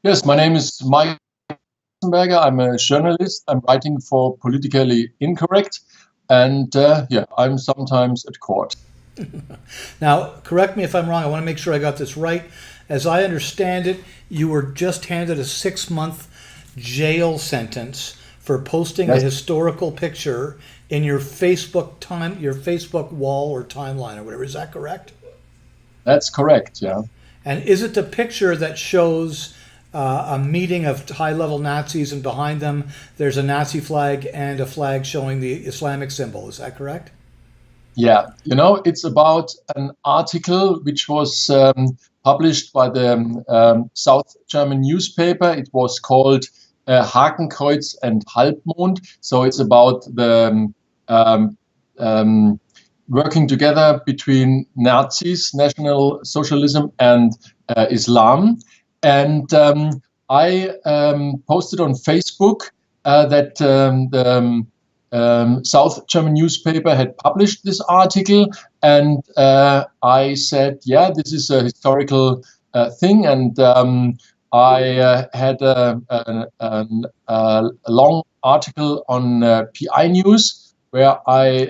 Yes, my name is Mike Rzenberger. I'm a journalist. I'm writing for Politically Incorrect, and yeah, I'm sometimes at court. Now, correct me if I'm wrong. I want to make sure I got this right. As I understand it, you were just handed a 6-month jail sentence for posting a Yes, historical picture in your your Facebook wall or timeline or whatever. Is that correct? that's correct. Yeah. And is it the picture that shows a meeting of high-level Nazis, and behind them there's a Nazi flag and a flag showing the Islamic symbol? Is that correct? Yeah, it's about an article which was published by the South German newspaper. It was called Hakenkreuz and Halbmond. So it's about the working together between Nazis, National Socialism, and Islam. And I posted on Facebook that the South German newspaper had published this article, and I said, yeah, this is a historical thing, and I had a long article on PI News where I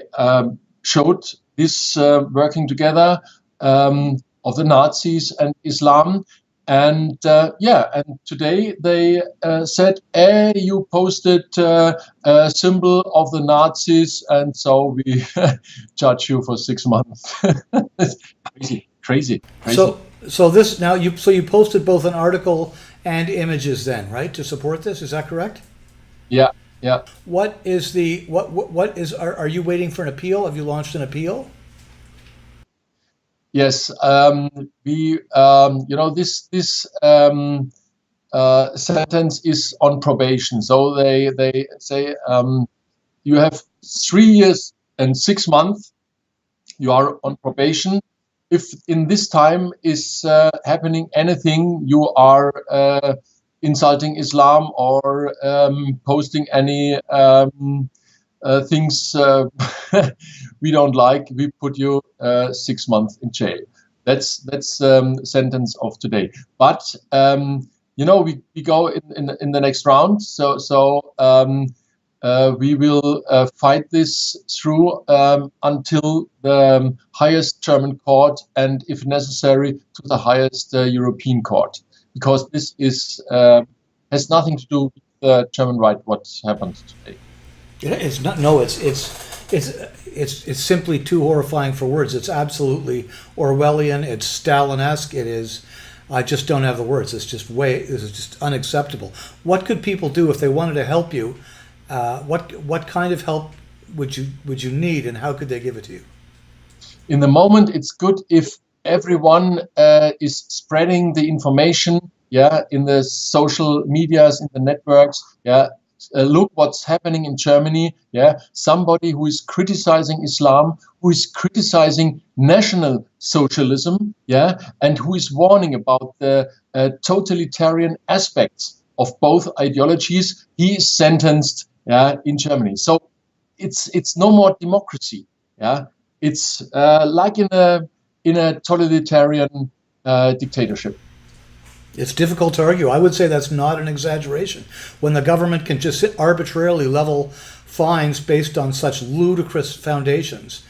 showed this working together of the Nazis and Islam. And yeah, and today they said, hey, you posted a symbol of the Nazis, and so we judge you for 6 months. Crazy, crazy, crazy. So this now you posted both an article and images then, right, to support this? Is that correct? Yeah, yeah. What is are you waiting for an appeal? Have you launched an appeal? Yes, we, this sentence is on probation. So they say you have 3 years and 6 months. You are on probation. If in this time is happening anything, you are insulting Islam or posting any things we don't like, we put you 6 months in jail. That's sentence of today. But we go in the next round. So we will fight this through until the highest German court, and if necessary, to the highest European court, because this is has nothing to do with the German right. What happened today? It's not. No, it's simply too horrifying for words. It's absolutely Orwellian. It's Stalin-esque. It is. I just don't have the words. This is just unacceptable. What could people do if they wanted to help you? What kind of help would you need, and how could they give it to you? In the moment, it's good if everyone is spreading the information. Yeah, in the social medias, in the networks. Yeah. Look what's happening in Germany. Yeah, somebody who is criticizing Islam, who is criticizing National Socialism, yeah, and who is warning about the totalitarian aspects of both ideologies, he is sentenced, yeah, in Germany. So it's no more democracy. Yeah, it's like in a totalitarian dictatorship. It's difficult to argue. I would say that's not an exaggeration. When the government can just arbitrarily level fines based on such ludicrous foundations.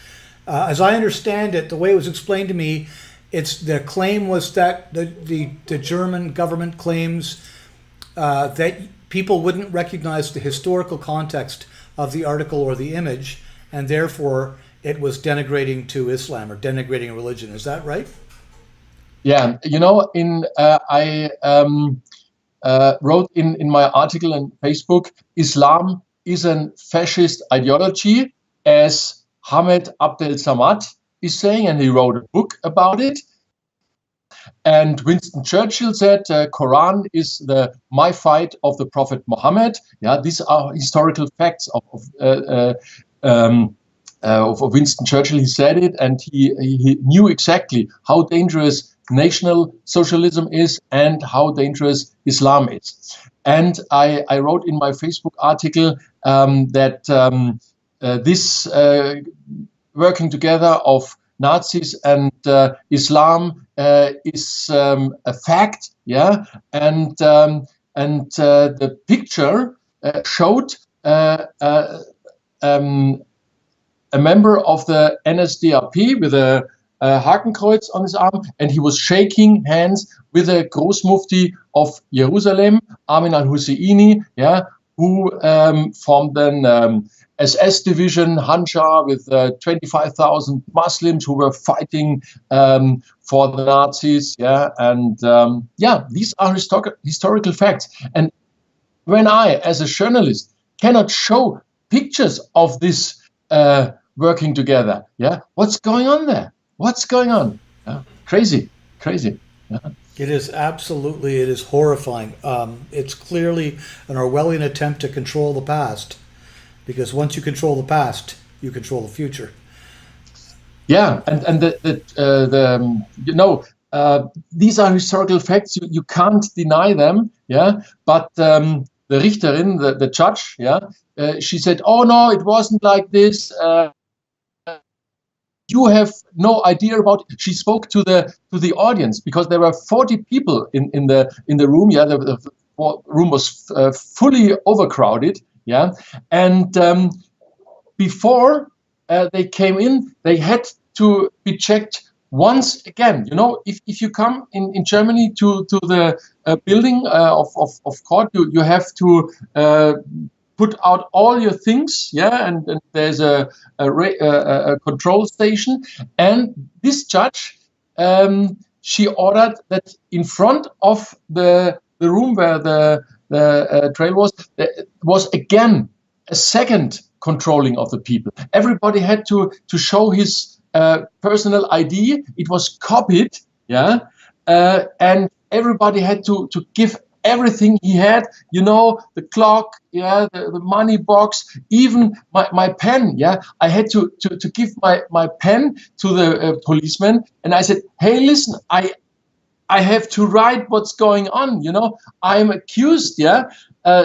As I understand it, the way it was explained to me, the claim was that the German government claims that people wouldn't recognize the historical context of the article or the image, and therefore it was denigrating to Islam or denigrating a religion. Is that right? Yeah, I wrote in my article on Facebook, Islam is a fascist ideology, as Hamed Abdel Samad is saying, and he wrote a book about it. And Winston Churchill said, Quran is my fight of the Prophet Muhammad. Yeah, these are historical facts of Winston Churchill. He said it, and he knew exactly how dangerous National Socialism is and how dangerous Islam is. And I wrote in my Facebook article that this working together of Nazis and Islam is a fact, yeah, and the picture showed a member of the NSDAP with a Hakenkreuz on his arm, and he was shaking hands with the Großmufti of Jerusalem, Amin al-Husseini, yeah, who formed an SS division, Hansha, with 25,000 Muslims who were fighting for the Nazis, yeah, and these are historical facts. And when I, as a journalist, cannot show pictures of this working together, yeah, what's going on there? What's going on? Yeah, crazy. Yeah. It is horrifying. It's clearly an Orwellian attempt to control the past, because once you control the past, you control the future. Yeah, and these are historical facts. You can't deny them. Yeah, but the Richterin, the judge, yeah, she said, "Oh no, it wasn't like this. You have no idea about it." She spoke to the audience because there were 40 people in the room. Yeah, the room was fully overcrowded. Yeah, and before they came in, they had to be checked once again. You know, if you come in Germany to the building of court, you have to put out all your things, yeah, and there's a control station. And this judge, she ordered that in front of the room where the trail was again a second controlling of the people. Everybody had to show his personal ID. It was copied, yeah, and everybody had to give everything he had, you know, the clock, yeah, the money box, even my pen, yeah. I had to give my pen to the policeman, and I said, "Hey, listen, I have to write what's going on, you know. I'm accused, yeah.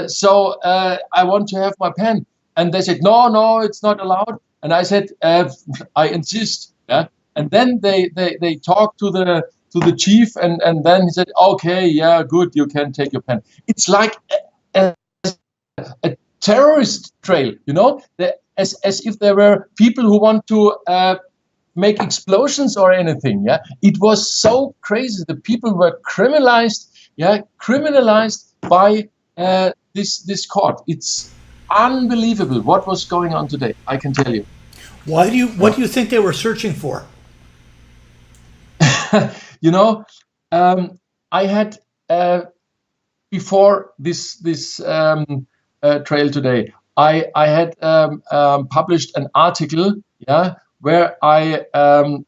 So I want to have my pen." And they said, "No, it's not allowed." And I said, "I insist, yeah." And then they talked to the chief, and then he said, "Okay, yeah, good, you can take your pen." It's like a terrorist trail, you know, as if there were people who want to make explosions or anything. Yeah, it was so crazy. The people were criminalized by this court. It's unbelievable what was going on today, I can tell you. What do you think they were searching for? You know, I had before this trail today, I had published an article, yeah, where I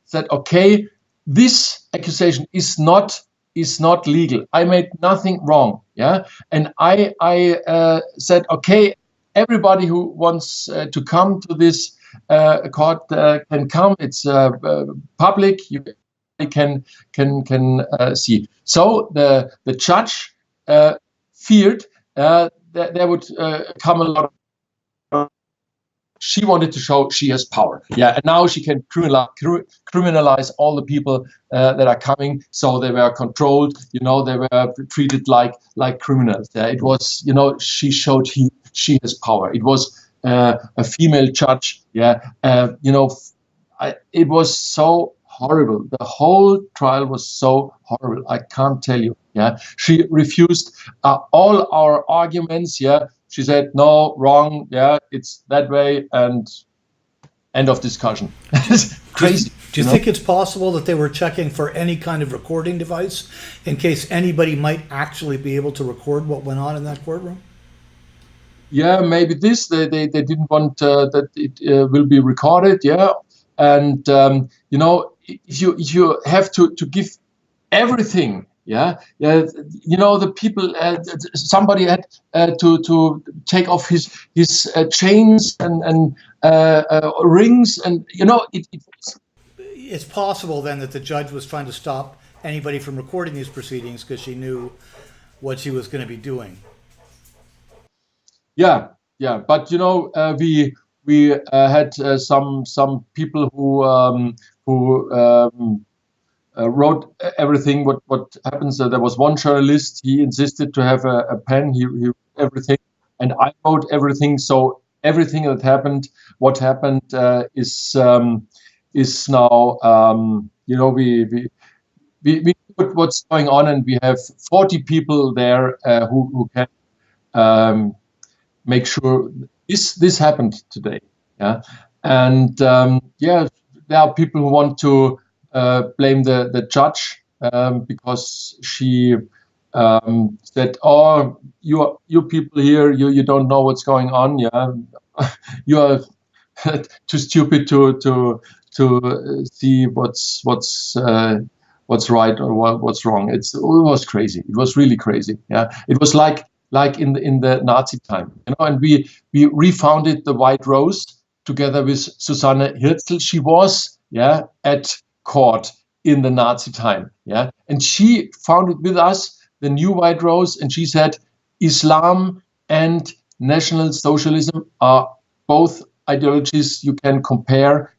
said, okay, this accusation is not legal. I made nothing wrong, yeah, and I said, okay, everybody who wants to come to this court can come. It's public. You can see. So the judge feared that there would come a lot of. She wanted to show she has power, yeah, and now she can criminalize all the people that are coming. So they were controlled, you know, they were treated like criminals. It was, you know, she showed she has power. It was a female judge, yeah, you know, it was so horrible. The whole trial was so horrible. I can't tell you. Yeah, she refused all our arguments. Yeah, she said no, wrong. Yeah, it's that way, and end of discussion. Crazy. Do you think it's possible that they were checking for any kind of recording device in case anybody might actually be able to record what went on in that courtroom? Yeah, maybe this. They didn't want that it will be recorded. Yeah, and you know, if you have to give everything, yeah, you know, the people, somebody had to take off his chains and rings, and you know, it's possible then that the judge was trying to stop anybody from recording these proceedings because she knew what she was going to be doing. Yeah, but you know, we had some people who wrote everything what happens. There was one journalist. He insisted to have a pen. He wrote everything, and I wrote everything. So everything that happened, what happened, is now we put what's going on, and we have 40 people there who can make sure this happened today. Yeah, and there are people who want to blame the judge because she said, "Oh, you people here, you don't know what's going on. Yeah, you are too stupid to see what's right or what's wrong." It was crazy. It was really crazy. Yeah, it was like in the Nazi time, And we refounded the White Rose together with Susanne Hirzel. She was at court in the Nazi time, and she founded with us the new White Rose, and she said Islam and National Socialism are both ideologies you can compare,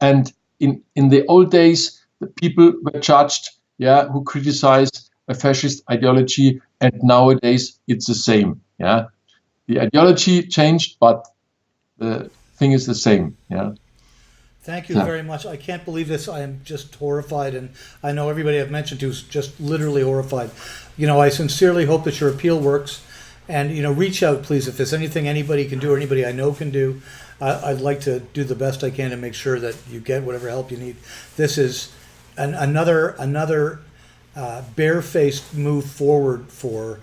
and in the old days the people were judged, who criticized a fascist ideology, and nowadays it's the same, the ideology changed, but the thing is the same, Thank you very much. I can't believe this. I am just horrified, and I know everybody I've mentioned to is just literally horrified. I sincerely hope that your appeal works, and reach out, please, if there's anything anybody can do or anybody I know can do. I'd like to do the best I can to make sure that you get whatever help you need. This is another barefaced move forward for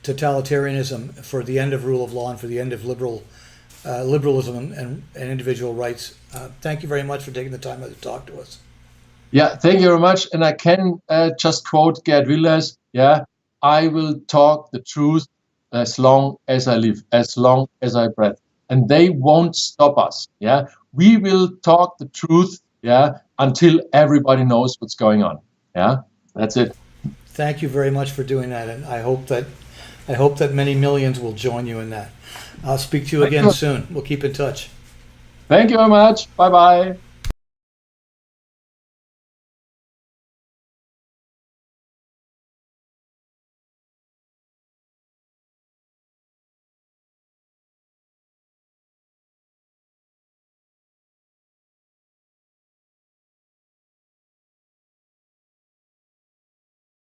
totalitarianism, for the end of rule of law, and for the end of liberalism and individual rights. Thank you very much for taking the time to talk to us. Yeah, thank you very much. And I can just quote Gerd Wilders, I will talk the truth as long as I live, as long as I breathe. And they won't stop us. We will talk the truth, until everybody knows what's going on. That's it. Thank you very much for doing that, and I hope that many millions will join you in that. I'll speak to you again soon. We'll keep in touch. Thank you very much. Bye-bye.